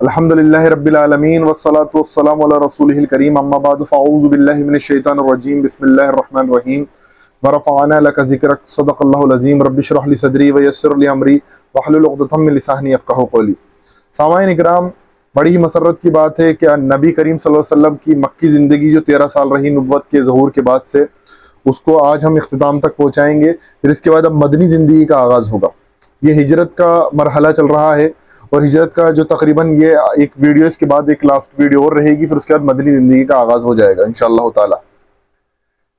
अल्हम्दुलिल्लाहि रब्बिल आलमीन वस्सलातु वस्सलामु अला रसूलिहिल करीम अम्मा बाद फ़अऊज़ु बिल्लाहि मिनश शैतानिर रजीम बिस्मिल्लाहिर रहमानिर रहीम व रफ़अना लका ज़िक्रक सदक़ल्लाहुल अज़ीम रब्बि इश्रह ली सदरी व यस्सिर ली अमरी वहलुल उक़दतम मिन लिसानी यफ़क़हू क़ौली। सामाईन इकराम, बड़ी ही मसरत की बात है कि नबी करीम सल्लल्लाहु अलैहि वसल्लम की मक्की ज़िंदगी जो 13 साल रही नबुव्वत के ज़हूर के बाद से, उसको आज हम इख्तिताम तक पहुँचाएँगे। फिर इसके बाद अब मदनी ज़िंदगी का आगाज़ होगा। ये हिजरत का मरहला चल रहा है और हिजरत का जो तकरीबन ये एक वीडियो, इसके बाद एक लास्ट वीडियो और रहेगी, फिर उसके बाद मदनी ज़िंदगी का आगाज़ हो जाएगा इंशाअल्लाह ताला।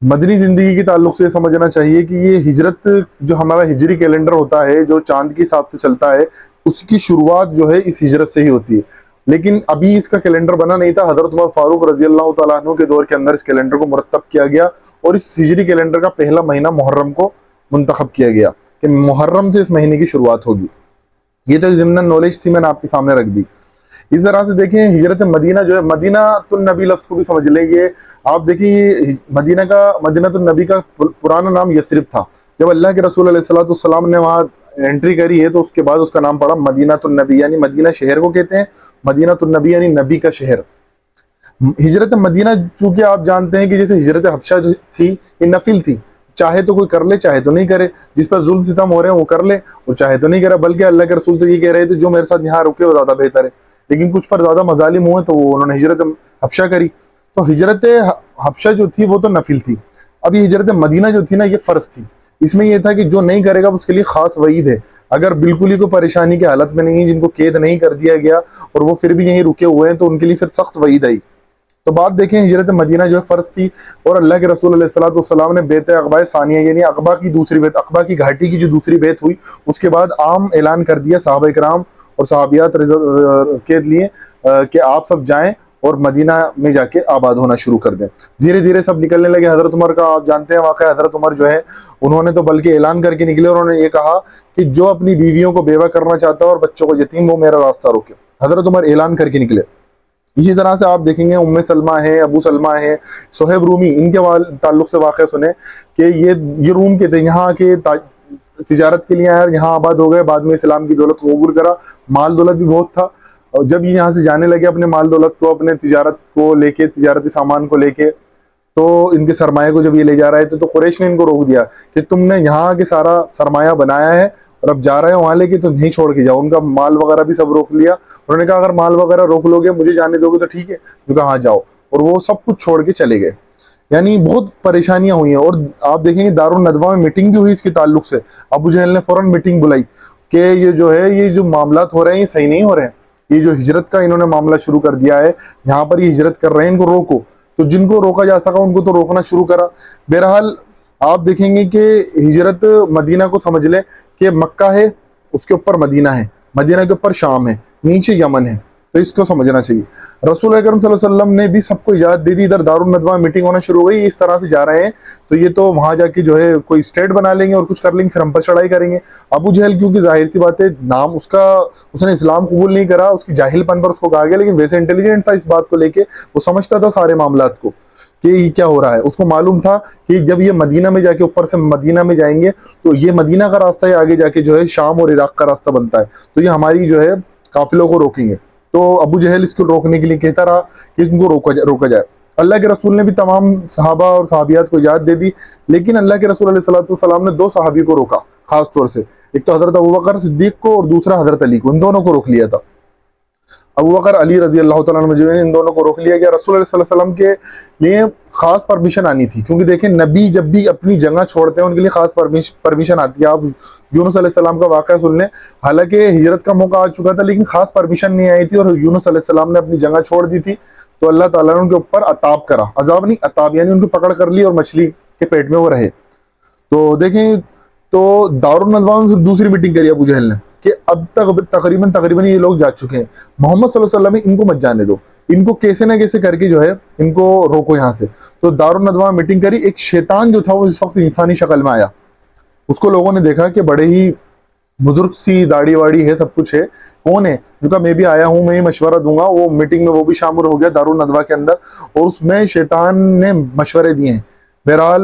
मदनी ज़िंदगी के ताल्लुक से समझना चाहिए कि ये हिजरत जो हमारा हिजरी कैलेंडर होता है, जो चांद के हिसाब से चलता है, उसकी शुरुआत जो है इस हिजरत से ही होती है। लेकिन अभी इसका कैलेंडर बना नहीं था। हज़रत उमर फारूक रज़ी अल्लाह तआला अन्हु के दौर के अंदर इस कैलेंडर को मुरत्तब किया गया और इस हिजरी कैलेंडर का पहला महीना मुहर्रम को मुंतखब किया गया कि मुहर्रम से इस महीने की शुरुआत होगी। ये तो एक ज़िम्नन नॉलेज थी, मैंने आपके सामने रख दी। इस तरह से देखें, हिजरत मदीना जो है, मदीना तुन नबी लफ्ज़ को भी समझ लें। ये आप देखिए, ये मदीना तुन नबी का पुराना नाम यसरिब था। जब अल्लाह के रसूल अलैहिस्सलातु वस्सलाम ने वहाँ एंट्री करी है तो उसके बाद उसका नाम पड़ा मदीना तुन नबी, यानी मदीना शहर को कहते हैं। मदीना तुन नबी यानी नबी का शहर। हिजरत मदीना चूंकि आप जानते हैं कि जैसे हिजरत हबशा जो थी, ये नफिल थी। चाहे तो कोई कर ले, चाहे तो नहीं करे। जिस पर जुल्म सितम हो रहे हैं वो कर ले और चाहे तो नहीं करे। बल्कि अल्लाह के रसूल से ये कह रहे थे, जो मेरे साथ यहाँ रुके वो ज़्यादा बेहतर है। लेकिन कुछ पर ज़्यादा मजालिम हुए तो वो उन्होंने हिजरत हबशा करी। तो हिजरत हबशा जो थी वो तो नफिल थी। अब ये हिजरत मदीना जो थी ना, ये फ़र्ज थी। इसमें यह था कि जो नहीं करेगा उसके लिए ख़ास वईद है। अगर बिल्कुल ही कोई परेशानी की हालत में नहीं है, जिनको कैद नहीं कर दिया गया और वो फिर भी यहीं रुके हुए हैं, तो उनके लिए फिर सख्त वईद आई। तो बात देखें, हिजरत मदीना जो है फ़र्ज थी और अल्लाह के रसूल अलैहिस्सलातु वस्सलाम ने बेत अक़बा सानिया यानी अक़बा की दूसरी बेत, अक़बा की घाटी की जो दूसरी बेत हुई, उसके बाद आम ऐलान कर दिया सहाबा इकराम और सहाबियात के लिए कि आप सब जाएं और मदीना में जाके आबाद होना शुरू कर दें। धीरे धीरे सब निकलने लगे। हज़रत उमर का आप जानते हैं वाक़या। हज़रत उमर जो है, उन्होंने तो बल्कि ऐलान करके निकले। उन्होंने ये कहा कि जो अपनी बीवियों को बेवा करना चाहता है और बच्चों को यतीम, वो मेरा रास्ता रोके। हज़रत उमर ऐलान करके निकले। इसी तरह से आप देखेंगे, उम्मे सलमा है, अबू सलमा है, सोहेब रूमी, इनके ताल्लुक से वाक़या सुने कि ये रूम के थे, यहाँ के तिजारत के लिए आए, यहाँ आबाद हो गए। बाद में इस्लाम की दौलत को कबूल करा। माल दौलत भी बहुत था और जब ये यहाँ से जाने लगे अपने माल दौलत को, अपने तिजारत को लेके, तिजारती सामान को लेके, तो इनके सरमाए को जब ये ले जा रहे थे तो कुरैश ने इनको रोक दिया कि तुमने यहाँ के सारा सरमाया बनाया है और अब जा रहे हो वहाँ लेके, तो नहीं छोड़ के जाओ। उनका माल वगैरह भी सब रोक लिया। उन्होंने कहा अगर माल वगैरह रोक लोगे, मुझे जाने दोगे तो ठीक है। जो कहा हाँ जाओ, और वो सब कुछ छोड़ के चले गए। यानी बहुत परेशानियां हुई हैं। और आप देखेंगे दारुन नदवा में मीटिंग भी हुई इसके ताल्लुक से। अबू जहल ने फौरन मीटिंग बुलाई कि ये जो है, ये जो मामलात हो रहे हैं ये सही नहीं हो रहे हैं। ये जो हिजरत का इन्होंने मामला शुरू कर दिया है, यहाँ पर ये हिजरत कर रहे हैं, इनको रोको। तो जिनको रोका जा सका उनको तो रोकना शुरू करा। बहरहाल आप देखेंगे कि हिजरत मदीना को समझ ले कि मक्का है, उसके ऊपर मदीना है, मदीना के ऊपर शाम है, नीचे यमन है। तो इसको समझना चाहिए। रसूल अकरम सल्लल्लाहु अलैहि वसल्लम ने भी सबको इजाज़त दे दी। इधर दारुन नदवा मीटिंग होना शुरू हो गई। इस तरह से जा रहे हैं तो ये तो वहां जाके जो है कोई स्टेट बना लेंगे और कुछ कर लेंगे, फिर हम पर चढ़ाई करेंगे। अबू जहल, क्योंकि जाहिर सी बात है, नाम उसका, उसने इस्लाम कबूल नहीं करा, उसकी जाहिलपन पर उसको कहा गया, लेकिन वैसे इंटेलिजेंट था इस बात को लेके, वो समझता था सारे मामलात को कि ये क्या हो रहा है। उसको मालूम था कि जब ये मदीना में जाके, ऊपर से मदीना में जाएंगे तो ये मदीना का रास्ता है, आगे जाके जो है शाम और इराक का रास्ता बनता है, तो ये हमारी जो है काफिलों को रोकेंगे। तो अबू जहल इसको रोकने के लिए कहता रहा कि इनको रोका जाए। अल्लाह के रसूल ने भी तमाम सहाबा और सहाबियात को इजाज़त दे दी, लेकिन अल्लाह के रसूल अलैहि सल्लम ने 2 सहाबी को रोका खास तौर से। एक तो हज़रत अबू बकर सिद्दीक को और दूसरा हज़रत अली को। इन दोनों को रोक लिया था। अबू बकर, अली रजी अल्लाह तआला अन्हु, इन दोनों को रोक लिया गया। रसूल सल्लल्लाहु अलैहि वसल्लम के लिए खास परमिशन आनी थी, क्योंकि देखें नबी जब भी अपनी जगह छोड़ते हैं उनके लिए खास परमिशन आती है। आप यूनुस अलैहिस्सलाम का वाक़या सुन लें। हालांकि हिजरत का मौका आ चुका था, लेकिन खास परमिशन नहीं आई थी और यूनुस अलैहिस्सलाम ने अपनी जगह छोड़ दी थी। तो अल्लाह ताला ने उनके ऊपर अताब करा, अजाब नहीं अताब, यानी उनको पकड़ कर ली और मछली के पेट में वो रहे। तो देखें, तो दारुन नदवा में फिर दूसरी मीटिंग करी अबू जहल ने कि अब तक तकरीबन ये लोग जा चुके हैं, मोहम्मद सल्लल्लाहु अलैहि वसल्लम इनको मत जाने दो, इनको कैसे ना कैसे करके जो है इनको रोको यहाँ से। तो दारुन नदवा में मीटिंग करी। एक शैतान जो था वो इस वक्त इंसानी शक्ल में आया। उसको लोगों ने देखा कि बड़े ही बुजुर्ग सी दाढ़ी वाड़ी है, सब कुछ है, कौन है? जो मैं भी आया हूँ, मैं ही मशवरा दूंगा। वो मीटिंग में वो भी शामिल हो गया दारुन नदवा के अंदर, और उसमें शैतान ने मशवरे दिए हैं। बहरहाल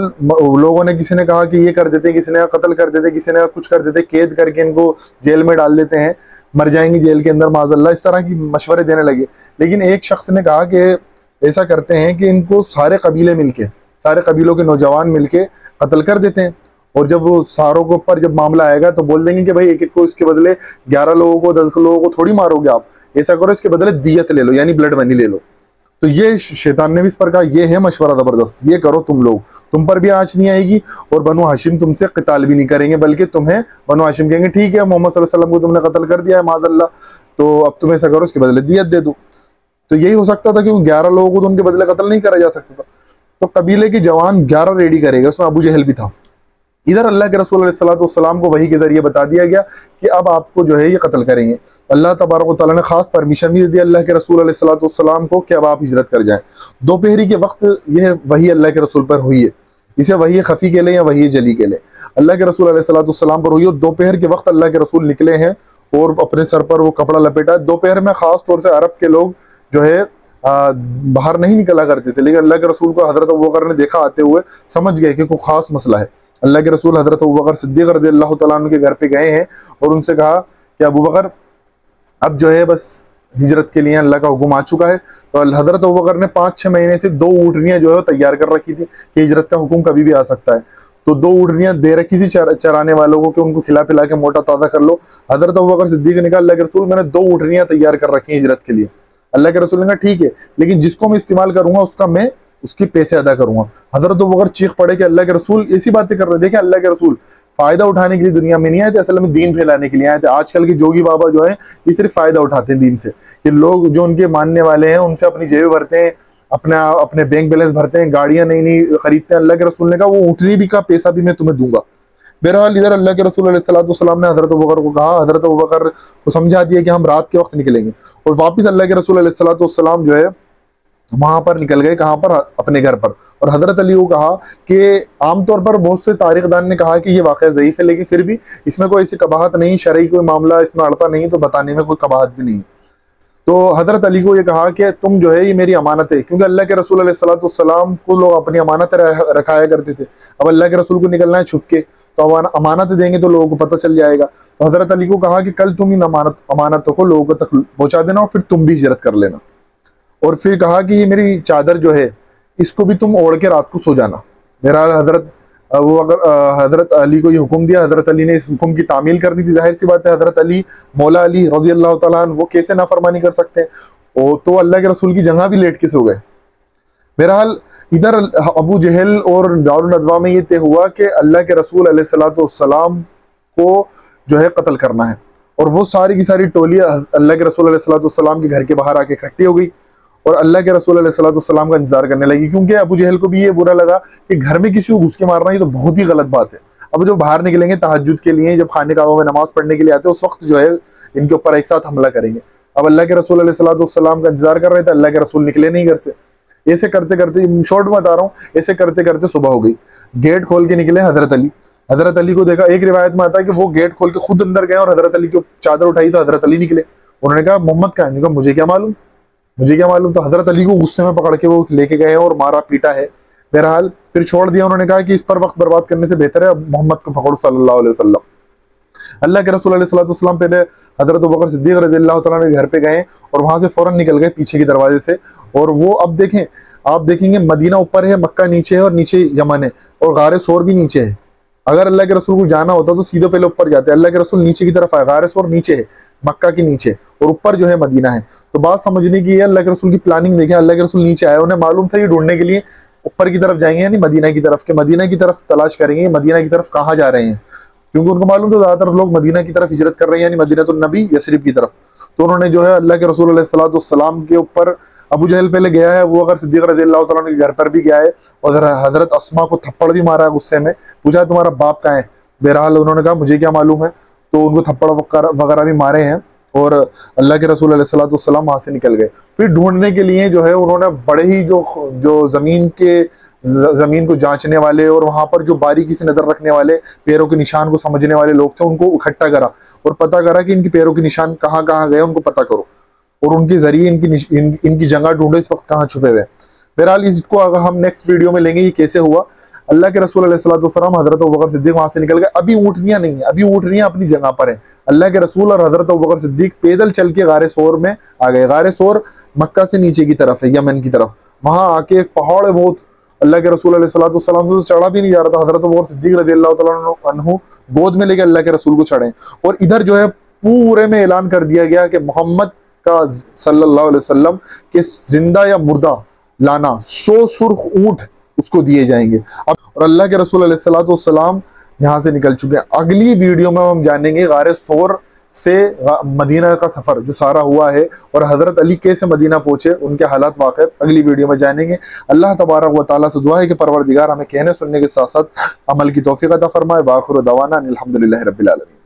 लोगों ने, किसी ने कहा कि ये कर देते, किसी ने कहा कत्ल कर देते, किसी ने कहा कुछ कर देते, कैद करके इनको जेल में डाल देते हैं, मर जाएंगे जेल के अंदर माज़अल्लाह, इस तरह की मशवरे देने लगे। लेकिन एक शख्स ने कहा कि ऐसा करते हैं कि इनको सारे कबीले मिलके, सारे कबीलों के नौजवान मिलके कत्ल कर देते हैं, और जब वो सारों के ऊपर जब मामला आएगा तो बोल देंगे कि भाई एक एक को इसके बदले 11 लोगों को 10 लोगों को थोड़ी मारोगे आप, ऐसा करो इसके बदले दियत ले लो, यानी ब्लड मनी ले लो। तो ये शैतान ने भी इस पर कहा ये है मशवरा जबरदस्त, ये करो तुम लोग, तुम पर भी आंच नहीं आएगी और बनु हाशिम तुमसे क़िताल भी नहीं करेंगे, बल्कि तुम्हें बनु हाशिम कहेंगे ठीक है मोहम्मद सल्लल्लाहु अलैहि वसल्लम को तुमने कत्ल कर दिया है माज़अल्लाह, तो अब तुम ऐसा करो इसके बदले दियत दे दो। तो यही हो सकता था, क्योंकि 11 लोगों को तो उनके बदले कत्ल नहीं करा जा सकता था। तो कबीले के जवान 11 रेडी करेगा, उसमें अबू जहल भी था। इधर अल्लाह के रसूल अलैहि सलाम को वही के जरिए बता दिया गया कि अब आपको जो है ये कत्ल करेंगे। अल्लाह तबारक व तआला ने खास परमिशन भी दे दी अल्लाह के रसूल अलैहि सलाम को कि अब आप हिजरत कर जाएं। दोपहरी के वक्त यह वही अल्लाह के रसूल पर हुई है, इसे वही खफी के लिए या वही जली के लिए अल्लाह के रसूल अलैहि सलाम पर हुई। और दोपहर के वक्त अल्लाह के रसूल निकले हैं और अपने सर पर वो कपड़ा लपेटा। दोपहर में खास तौर से अरब के लोग जो है बाहर नहीं निकला करते थे, लेकिन अल्लाह के रसूल को हजरत अबू बकर ने देखा आते हुए, समझ गए कि कोई खास मसला है। अल्लाह के रसूल हजरत अबू बकर सिद्दीक रज़ियल्लाहु तआला अन्हु के घर पे गए हैं और उनसे कहा कि अबू बकर अब जो है बस हिजरत के लिए अल्लाह का हुक्म आ चुका है। तो हजरत अबू बकर ने 5-6 महीने से 2 ऊँटनियाँ जो है तैयार कर रखी थी कि हिजरत का हुक्म कभी भी आ सकता है। तो 2 ऊँटनियाँ दे रखी थी चराने वालों को कि उनको खिला पिला के मोटा ताज़ा कर लो। हजरत अबू बकर सिद्दीक ने कहा अल्लाह के रसूल मैंने 2 ऊँटनियाँ तैयार कर रखी हैं हिजरत के लिए। अल्लाह के रसूल ने कहा ठीक है, लेकिन जिसको मैं इस्तेमाल करूंगा उसका मैं उसके पैसे अदा करूंगा। हजरत अबू बकर चीख पड़े कि अल्लाह के रसूल ऐसी बातें कर रहे हैं। देखें अल्लाह के रसूल फायदा उठाने के लिए दुनिया में नहीं आए थे, असल में दीन फैलाने के लिए आए थे। आजकल के जोगी बाबा जो है ये सिर्फ फायदा उठाते हैं दीन से, कि लोग जो उनके मानने वाले हैं उनसे अपनी जेबें भरते हैं, अपने बैंक बैलेंस भरते हैं, गाड़ियां नई नई खरीदते हैं। अल्लाह के रसूल ने कहा वो ऊँटनी भी का पैसा भी मैं तुम्हें दूंगा। बहरहाल इधर अल्लाह के रसूल अलैहि सलाम ने हजरत अबू बकर को कहा, हजरत अबू बकर को समझा दिया कि हम रात के वक्त निकलेंगे, और वापस अल्लाह के रसूल अलैहि सलाम जो है वहां पर निकल गए। कहाँ पर? अपने घर पर। और हजरत अली को कहा कि आमतौर पर बहुत से तारीखदान ने कहा कि ये वाक़या ज़ईफ़ है, लेकिन फिर भी इसमें कोई ऐसी कबाहत नहीं, शरई कोई मामला इसमें अड़ता नहीं, तो बताने में कोई कबाहत भी नहीं। तो हजरत अली को ये कहा कि तुम जो है ये मेरी अमानत है, क्योंकि अल्लाह के रसूल अलैहिस्सलाम को लोग अपनी अमानत रखाया करते थे। अब अल्लाह के रसूल को निकलना है छुप के, तो अमानत देंगे तो लोगों को पता चल जाएगा। तो हजरत अली को कहा कि कल तुम इन अमानतों को लोगों तक पहुंचा देना और फिर तुम भी हिजरत कर लेना। और फिर कहा कि ये मेरी चादर जो है इसको भी तुम ओढ़ के रात को सो जाना। बहरहाल हजरत अली को ये हुक्म दिया। हजरत अली ने इस हुक्म की तामील करनी थी। जाहिर सी बात है हजरत अली मौला अली रज़ी अल्लाह तआला अन्हु वो कैसे नाफरमानी कर सकते हैं, तो अल्लाह के रसूल की जगह भी लेट के सो गए। बहरहाल इधर अबू जहल और दारुल नदवा में ये तय हुआ कि अल्लाह के रसूल अलैहिस्सलाम को जो है कत्ल करना है, और वो सारी की सारी टोली अल्लाह के रसूल अलैहिस्सलाम के घर के बाहर आके इकट्ठी हो गई और अल्लाह के रसूल अलैहिस्सलाम का इंतजार करने लगी, क्योंकि अबू जहल को भी ये बुरा लगा कि घर में किसी को घुस के मारना, ये तो बहुत ही गलत बात है। अब जो बाहर निकलेंगे तहज्जुद के लिए, जब खाने काबा में नमाज पढ़ने के लिए आते हैं, उस वक्त जो है इनके ऊपर एक साथ हमला करेंगे। अब अल्लाह के रसूल अलैहिस्सलाम का इंतजार कर रहे थे, अल्लाह के रसूल निकले नहीं घर से। ऐसे करते करते, शॉर्ट में बता रहा हूँ, ऐसे करते करते सुबह हो गई। गेट खोल के निकले हजरत अली। हजरत अली को देखा, एक रिवायत में आता है कि वो गेट खोल के खुद अंदर गए और हजरत अली की चादर उठाई तो हजरत अली निकले। उन्होंने कहा मोहम्मद कहाँ है? कहा मुझे क्या मालूम, मुझे क्या मालूम। तो हजरत अली को गुस्से में पकड़ के वो लेके गए और मारा पीटा है। बहरहाल फिर छोड़ दिया। उन्होंने कहा कि इस पर वक्त बर्बाद करने से बेहतर है मोहम्मद को पकड़ो सल्लल्लाहु अलैहि वसल्लम। अल्लाह के रसूल अलैहिस्सलाम पहले हजरत अबू बकर सिद्दीक रज़ियल्लाहु तआला के घर पे गए और वहां से फौरन निकल गए पीछे के दरवाजे से। और वो अब देखें, आप देखेंगे मदीना ऊपर है, मक्का नीचे है और नीचे यमन है और गारे सोर भी नीचे है। अगर अल्लाह के रसूल को जाना होता तो सीधे पहले ऊपर जाते। अल्लाह के रसूल नीचे की तरफ आए, गारे सोर नीचे है, मक्का के नीचे, और ऊपर जो है मदीना है। तो बात समझने की है, अल्लाह के रसूल की प्लानिंग देखें। अल्लाह के रसूल नीचे आए, उन्हें मालूम था ये ढूंढने के लिए ऊपर की तरफ जाएंगे, यानी मदीना की तरफ, के मदीना की तरफ तलाश करेंगे, मदीना की तरफ कहाँ जा रहे हैं, क्योंकि उनको मालूम था ज्यादातर लोग मदीना की तरफ हिजरत कर रहे हैं, यानी मदीनतुन नबी यसरिब की तरफ। तो उन्होंने जो है अल्लाह के रसूल अलैहिस्सलाम के ऊपर, अबू जहल पहले गया है, वो अगर सिद्दीक रज़ियल्लाहु तआला के घर पर भी गया है और हजरत अस्मा को थप्पड़ भी मारा है गुस्से में, पूछा तुम्हारा बाप कहाँ है? बहरहाल उन्होंने कहा मुझे क्या मालूम है, तो उनको थप्पड़ वगैरह भी मारे हैं और अल्लाह के रसूल अलैहिस्सलाम वहां से निकल गए। फिर ढूंढने के लिए जो है उन्होंने बड़े ही जो जमीन को जांचने वाले और वहां पर जो बारीकी से नजर रखने वाले, पैरों के निशान को समझने वाले लोग थे, उनको इकट्ठा करा और पता करा कि इनके पैरों के निशान कहाँ कहाँ गए, उनको पता करो और उनके जरिए इनकी जगह ढूंढो इस वक्त कहाँ छुपे हुए। बहरहाल इसको अगर हम नेक्स्ट वीडियो में लेंगे ये कैसे हुआ। अल्लाह के रसूल अलैहिस्सलाम हजरत अबू बकर सिद्दीक वहां से निकल गए। अभी ऊँटनियां नहीं है, अभी ऊँटनियां अपनी जगह पर है। अल्लाह के रसूल और हजरत अबू बकर सिद्दीक पैदल चल के गारे सोर में आ गए। गारे सोर मक्का से नीचे की तरफ है, यमन की तरफ। वहां आके एक पहाड़ है बहुत, अल्लाह के रसूल अलैहिस्सलाम से चढ़ा भी नहीं जा रहा था। हजरत अबू बकर सिद्दीक रज़ियल्लाहु तआला अन्हु गोद में लेके अल्लाह के रसूल को चढ़े। और इधर जो है पूरे में ऐलान कर दिया गया कि मोहम्मद का सल्लल्लाहु अलैहि वसल्लम के जिंदा या मुर्दा लाना 100 सुर्ख ऊंट उसको दिए जाएंगे। अब और अल्लाह के रसूल अलैहिस्सलाम यहाँ से निकल चुके हैं। अगली वीडियो में हम जानेंगे गारे सोर से मदीना का सफर जो सारा हुआ है और हजरत अली कैसे मदीना पहुंचे, उनके हालात वाक़यात अगली वीडियो में जानेंगे। अल्लाह तबारक व तआला से दुआ है कि परवरदिगार हमें कहने सुनने के साथ साथ अमल की तौफीक अता फरमाए। वाखिर दवाना अनिल हम्दुलिल्लाहि रब्बिल आलमीन।